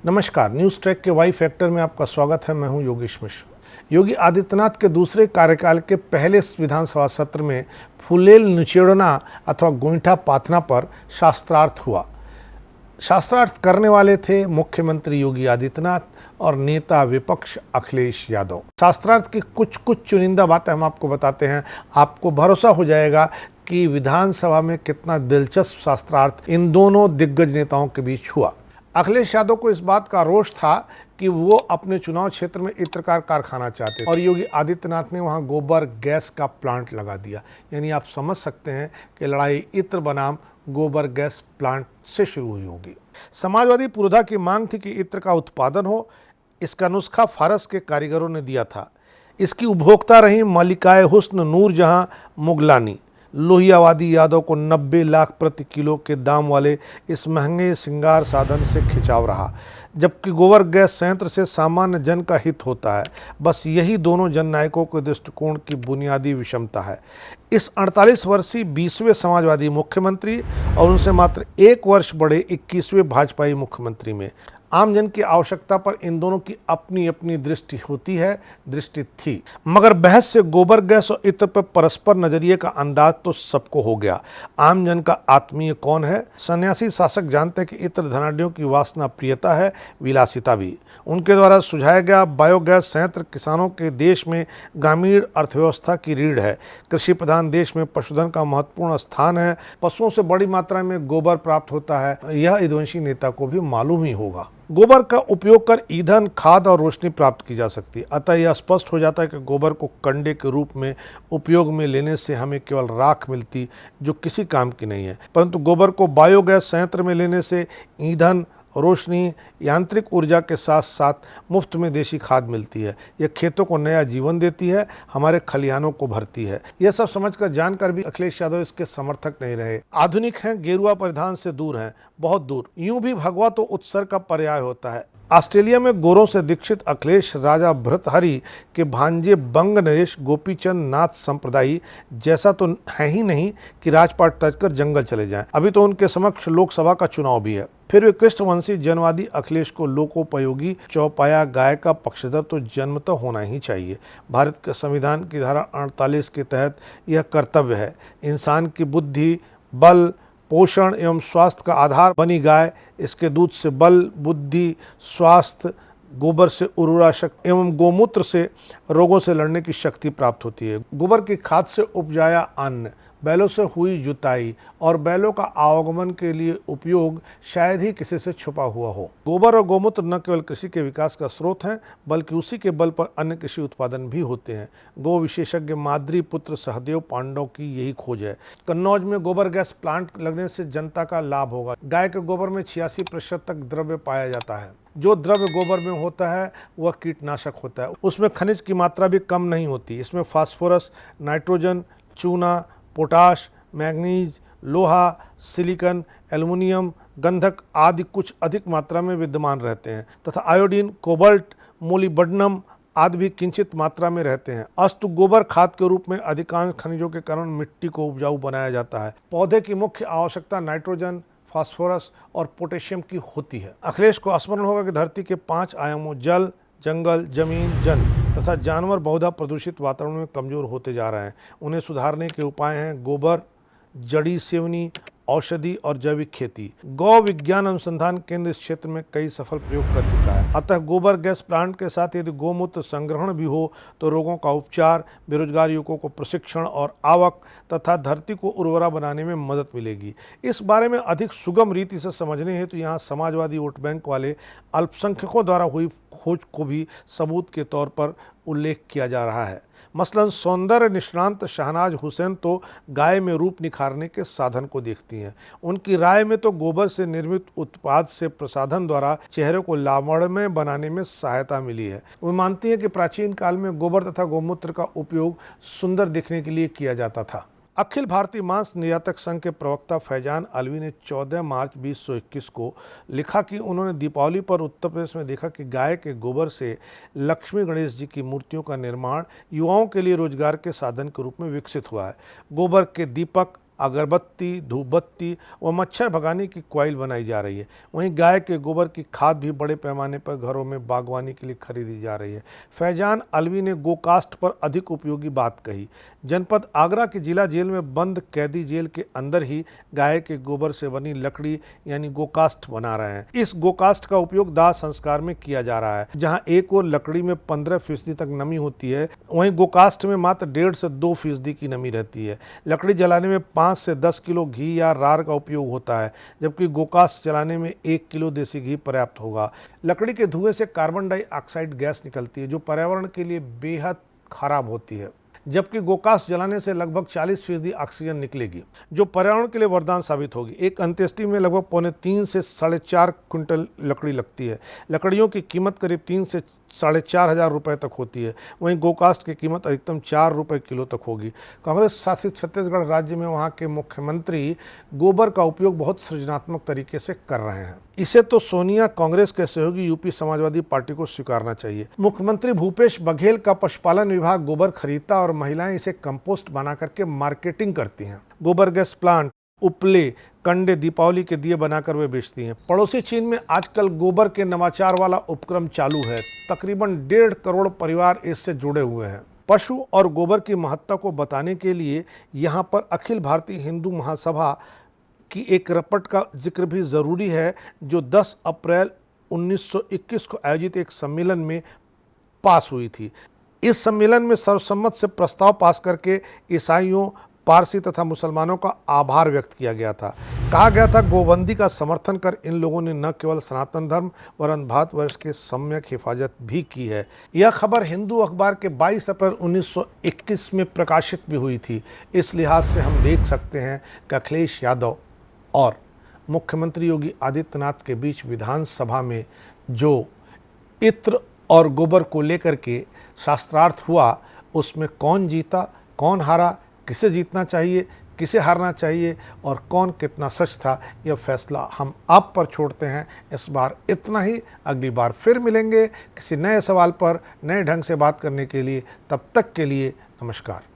नमस्कार, news track के Y factor में आपका स्वागत है। मैं हूं योगेश मिश्र। योगी आदित्यनाथ के दूसरे कार्यकाल के पहले विधानसभा सत्र में फुलेल निचेड़ना अथवा गोइठा पाथना पर शास्त्रार्थ हुआ। शास्त्रार्थ करने वाले थे मुख्यमंत्री योगी आदित्यनाथ और नेता विपक्ष अखिलेश यादव। शास्त्रार्थ की कुछ चुनिंदा बातें हम आपको बताते हैं। आपको भरोसा हो जाएगा कि विधानसभा में कितना दिलचस्प शास्त्रार्थ इन दोनों दिग्गज नेताओं के बीच हुआ। अखिलेश यादव को इस बात का रोष था कि वो अपने चुनाव क्षेत्र में इत्र का कारखाना चाहते और योगी आदित्यनाथ ने वहां गोबर गैस का प्लांट लगा दिया। यानी आप समझ सकते हैं कि लड़ाई इत्र बनाम गोबर गैस प्लांट से शुरू हुई होगी। समाजवादी पुरोधा की मांग थी कि इत्र का उत्पादन हो। इसका नुस्खा फारस के कारीगरों ने दिया था। इसकी उपभोक्ता रही मलिकाए हुस्न नूरजहां मुगलानी। लोहियावादी यादव को 90 लाख प्रति किलो के दाम वाले इस महंगे श्रृंगार साधन से खिंचाव रहा, जबकि गोबर गैस संयंत्र से सामान्य जन का हित होता है। बस यही दोनों जननायकों के दृष्टिकोण की बुनियादी विषमता है। इस 48 वर्षीय 20वें समाजवादी मुख्यमंत्री और उनसे मात्र 1 वर्ष बड़े 21वें भाजपाई मुख्यमंत्री में आम जन की आवश्यकता पर इन दोनों की अपनी अपनी दृष्टि होती है, दृष्टि थी। मगर बहस से गोबर गैस और इत्र पर परस्पर नजरिए का अंदाज तो सबको हो गया। आम जन का आत्मीय कौन है? सन्यासी शासक जानते हैं कि इत्र धनाढ़ियों की वासना प्रियता है, विलासिता भी। उनके द्वारा सुझाया गया बायोगैस संयंत्र किसानों के देश में ग्रामीण अर्थव्यवस्था की रीढ़ है। कृषि प्रधान देश में पशुधन का महत्वपूर्ण स्थान है। पशुओं से बड़ी मात्रा में गोबर प्राप्त होता है। यह यदुवंशी नेता को भी मालूम ही होगा। गोबर का उपयोग कर ईंधन, खाद और रोशनी प्राप्त की जा सकती है। अतः यह स्पष्ट हो जाता है कि गोबर को कंडे के रूप में उपयोग में लेने से हमें केवल राख मिलती, जो किसी काम की नहीं है, परंतु गोबर को बायोगैस संयंत्र में लेने से ईंधन, रोशनी, यांत्रिक ऊर्जा के साथ साथ मुफ्त में देशी खाद मिलती है। यह खेतों को नया जीवन देती है, हमारे खलिहानों को भरती है। यह सब समझकर जानकर भी अखिलेश यादव इसके समर्थक नहीं रहे। आधुनिक हैं, गेरुआ परिधान से दूर हैं, बहुत दूर। यूं भी भगवा तो उत्सर्ग का पर्याय होता है। ऑस्ट्रेलिया में गोरों से दीक्षित अखिलेश राजा भर्तृहरि के भांजे बंग नरेश गोपीचंद नाथ संप्रदायी जैसा तो है ही नहीं कि राजपाट तज कर जंगल चले जाएं। अभी तो उनके समक्ष लोकसभा का चुनाव भी है। फिर वे कृष्णवंशी जनवादी अखिलेश को लोकोपयोगी चौपाया गाय का पक्षधर तो जन्मतः होना ही चाहिए। भारत के संविधान की धारा 48 के तहत यह कर्तव्य है। इंसान की बुद्धि, बल, पोषण एवं स्वास्थ्य का आधार बनी गाय, इसके दूध से बल, बुद्धि, स्वास्थ्य, गोबर से उर्वरा शक्ति एवं गोमूत्र से रोगों से लड़ने की शक्ति प्राप्त होती है। गोबर की खाद से उपजाया अन्न, बैलों से हुई जुताई और बैलों का आवागमन के लिए उपयोग शायद ही किसी से छुपा हुआ हो। गोबर और गोमूत्र न केवल कृषि के विकास का स्रोत हैं, बल्कि उसी के बल पर अन्य कृषि उत्पादन भी होते हैं। गो विशेषज्ञ माद्री पुत्र सहदेव पांडव की यही खोज है। कन्नौज में गोबर गैस प्लांट लगने से जनता का लाभ होगा। गाय के गोबर में 86% तक द्रव्य पाया जाता है। जो द्रव्य गोबर में होता है वह कीटनाशक होता है। उसमें खनिज की मात्रा भी कम नहीं होती। इसमें फास्फोरस, नाइट्रोजन, चूना, पोटाश, मैग्नीज, लोहा, सिलिकॉन, एल्युमिनियम, गंधक आदि कुछ अधिक मात्रा में विद्यमान रहते हैं तथा आयोडीन, कोबाल्ट, मोलिब्डेनम आदि भी किंचित मात्रा में रहते हैं। अस्तु गोबर खाद के रूप में अधिकांश खनिजों के कारण मिट्टी को उपजाऊ बनाया जाता है। पौधे की मुख्य आवश्यकता नाइट्रोजन, फास्फोरस और पोटेशियम की होती है। अखिलेश को स्मरण होगा कि धरती के 5 आयामों जल, जंगल, जमीन, जन तथा जानवर बहुधा प्रदूषित वातावरण में कमजोर होते जा रहे हैं। उन्हें सुधारने के उपाय हैं गोबर, जड़ी सेवनी, औषधि और जैविक खेती। गौ विज्ञान अनुसंधान केंद्र इस क्षेत्र में कई सफल प्रयोग कर चुका है। अतः गोबर गैस प्लांट के साथ यदि गोमूत्र संग्रहण भी हो तो रोगों का उपचार, बेरोजगार युवकों को प्रशिक्षण और आवक तथा धरती को उर्वरा बनाने में मदद मिलेगी। इस बारे में अधिक सुगम रीति से समझने हेतु यहाँ समाजवादी वोट बैंक वाले अल्पसंख्यकों द्वारा हुई खोज को भी सबूत के तौर पर उल्लेख किया जा रहा है। मसलन सौंदर्य निष्णांत शहनाज हुसैन तो गाय में रूप निखारने के साधन को देखती हैं। उनकी राय में तो गोबर से निर्मित उत्पाद से प्रसाधन द्वारा चेहरे को लावण्यमय बनाने में सहायता मिली है। वे मानती हैं कि प्राचीन काल में गोबर तथा गोमूत्र का उपयोग सुंदर दिखने के लिए किया जाता था। अखिल भारतीय मांस निर्यातक संघ के प्रवक्ता फैजान अलवी ने 14 मार्च 2021 को लिखा कि उन्होंने दीपावली पर उत्तर प्रदेश में देखा कि गाय के गोबर से लक्ष्मी गणेश जी की मूर्तियों का निर्माण युवाओं के लिए रोजगार के साधन के रूप में विकसित हुआ है। गोबर के दीपक, अगरबत्ती, धूपबत्ती व मच्छर भगाने की कॉइल बनाई जा रही है। वहीं गाय के गोबर की खाद भी बड़े पैमाने पर घरों में बागवानी के लिए खरीदी जा रही है। फैजान अलवी ने गोकास्ट पर अधिक उपयोगी बात कही। जनपद आगरा के जिला जेल में बंद कैदी जेल के अंदर ही गाय के गोबर से बनी लकड़ी यानी गोकास्ट बना रहे हैं। इस गोकास्ट का उपयोग दाह संस्कार में किया जा रहा है। जहां एक और लकड़ी में 15% तक नमी होती है, वहीं गोकास्ट में मात्र 1.5 से 2% की नमी रहती है। लकड़ी जलाने में 5 से 10 किलो घी या रार का उपयोग होता है, जबकि गोकास्ट जलाने में 1 किलो देसी घी पर्याप्त होगा। लकड़ी के धुएं से कार्बन डाइऑक्साइड गैस निकलती है, जो पर्यावरण के लिए बेहद खराब होती है, जबकि गोकास्ट जलाने से लगभग 40% ऑक्सीजन निकलेगी, जो पर्यावरण के लिए वरदान साबित होगी। एक अंत्येष्टि में लगभग 3.25 से 4.5 क्विंटल लकड़ी लगती है। लकड़ियों की कीमत करीब 3 से 4,500 रुपये तक होती है। वहीं गोकास्ट की कीमत अधिकतम 4 रुपये किलो तक होगी। कांग्रेस शासित छत्तीसगढ़ राज्य में वहां के मुख्यमंत्री गोबर का उपयोग बहुत सृजनात्मक तरीके से कर रहे हैं। इसे तो सोनिया कांग्रेस के सहयोगी यूपी समाजवादी पार्टी को स्वीकारना चाहिए। मुख्यमंत्री भूपेश बघेल का पशुपालन विभाग गोबर खरीदता और महिलाएं इसे कंपोस्ट बना करके मार्केटिंग करती हैं। गोबर गैस प्लांट, उपले, कंडे, दीपावली के दिए बनाकर वे बेचती हैं। पड़ोसी चीन में आजकल गोबर के नवाचार वाला उपक्रम चालू है। तकरीबन 1.5 करोड़ परिवार इससे जुड़े हुए हैं। पशु और गोबर की महत्ता को बताने के लिए यहाँ पर अखिल भारतीय हिंदू महासभा की एक रिपोर्ट का जिक्र भी ज़रूरी है, जो 10 अप्रैल 1921 को आयोजित एक सम्मेलन में पास हुई थी। इस सम्मेलन में सर्वसम्मत से प्रस्ताव पास करके ईसाइयों, पारसी तथा मुसलमानों का आभार व्यक्त किया गया था। कहा गया था, गोबंदी का समर्थन कर इन लोगों ने न केवल सनातन धर्म वरन भारतवर्ष के सम्यक हिफाजत भी की है। यह खबर हिंदू अखबार के 22 अप्रैल 1921 में प्रकाशित भी हुई थी। इस लिहाज से हम देख सकते हैं कि अखिलेश यादव और मुख्यमंत्री योगी आदित्यनाथ के बीच विधानसभा में जो इत्र और गोबर को लेकर के शास्त्रार्थ हुआ, उसमें कौन जीता, कौन हारा, किसे जीतना चाहिए, किसे हारना चाहिए और कौन कितना सच था, यह फैसला हम आप पर छोड़ते हैं। इस बार इतना ही। अगली बार फिर मिलेंगे किसी नए सवाल पर नए ढंग से बात करने के लिए। तब तक के लिए नमस्कार।